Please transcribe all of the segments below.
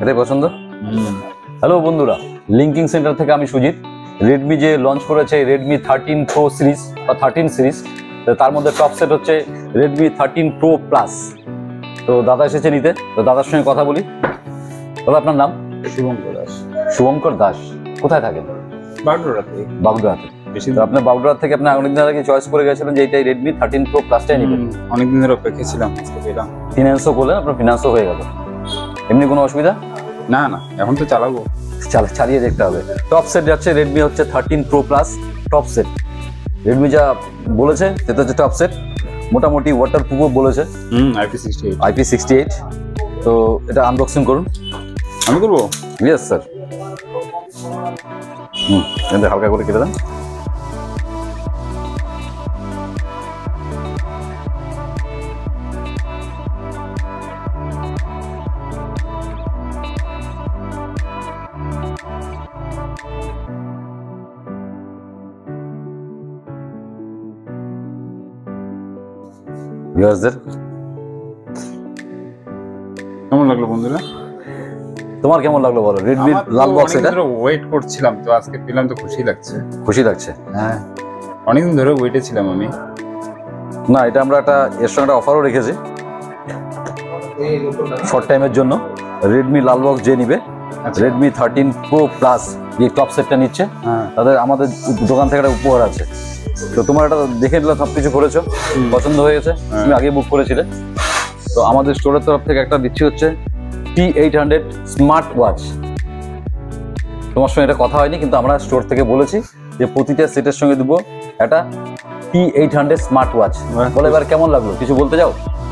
এটাই পছন্দ। হ্যালো বন্ধুরা, লিঙ্কিং সেন্টার থেকে আমি সুজিত। রেডমি যে লঞ্চ করেছে রেডমি 13 প্রো সিরিজ বা 13 সিরিজ, তার মধ্যে টপ সেট হচ্ছে রেডমি 13 প্রো প্লাস। তো দাদা এসেছে নিতে, তো দাদার সঙ্গে কথা বলি। দাদা আপনার নাম? শুভঙ্কর দাস। শুভঙ্কর দাস। কোথায় থাকেন? বাগডোরাতে। বাগডোরাতে। বেশি তো আপনার বাগডোরা থেকে আপনি অনেকদিন আগে চয়েস করে গেছিলেন যে এইটাই রেডমি 13 প্রো প্লাসটাই নেবেন। অনেকদিন ধরে অপেক্ষা ছিলাম, আজকে পেলাম। ফিনান্সও করলেন, আপনার ফিনান্সও হয়ে গেল। এমনি কোনো অসুবিধা? না না, এখন তো চালাবো। চালিয়ে দেখতে হবে। টপ সেট যাচ্ছে রেডমি হচ্ছে 13 pro plus top set. Redmi যা বলেছে সেটা হচ্ছে টপ সেট, মোটামুটি ওয়াটার প্রুফও বলেছে। IP68। IP68। তো এটা আনবক্সিং করুন। আমি করবো? Yes sir. এটা হালকা করে কেটে দেন। কেমন লাগলো বন্ধুরা? তোমার কেমন লাগলো বলো? রেডমি লাল বক্স, এটা ওয়েট করছিলাম, তো আজকে পেলাম তো খুশি লাগছে। খুশি লাগছে? হ্যাঁ, অনেকদিন ধরে ওয়েটে ছিলাম আমি। না, এটা আমরা একটা এর সঙ্গে একটা অফারও রেখেছি শর্ট টাইমের জন্য। রেডমি লাল বক্স যে নিবে, রেডমি 13 প্রো প্লাস যে টপ সেটটা নিচ্ছে, তাদের আমাদের দোকান থেকে একটা উপহার আছে। তো তোমার এটা দেখে নিলে সব কিছু করেছো, পছন্দ হয়ে গেছে, তুমি আগে বুক করেছিলে। তো আমাদের স্টোরের তরফ থেকে একটা দিচ্ছি হচ্ছে P800 স্মার্ট ওয়াচ। তোমার সঙ্গে এটা কথা হয়নি, কিন্তু আমরা স্টোর থেকে বলেছি যে প্রতিটা সেটের সঙ্গে দেবো একটা P800 স্মার্ট ওয়াচ। বলে এবার কেমন লাগলো, কিছু বলতে যাও?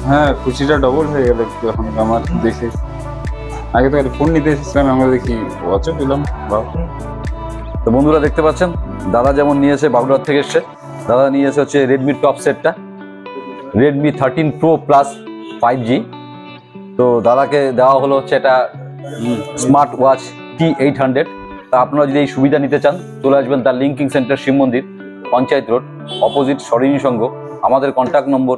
হ্যাঁ, খুশিটা ডবল হয়ে গেল একটু এখন আমার দেখে। আগে তো ফোন নিতে এসেছিলাম, আমরা দেখি ওয়াচও পেলাম। তো বন্ধুরা দেখতে পাচ্ছেন, দাদা যেমন নিয়েছে, বাগডোর থেকে এসছে। দাদা নিয়েছে হচ্ছে রেডমি টপ সেটটা, রেডমি 13 প্রো প্লাস 5G। তো দাদাকে দেওয়া হলো হচ্ছে এটা স্মার্ট ওয়াচ P800। তা আপনারা যদি এই সুবিধা নিতে চান, চলে আসবেন তার লিঙ্কিং সেন্টার, শিব মন্দির, পঞ্চায়েত রোড, অপোজিট সরিণী সংঘ। আমাদের কন্ট্যাক্ট নম্বর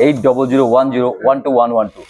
8001012112।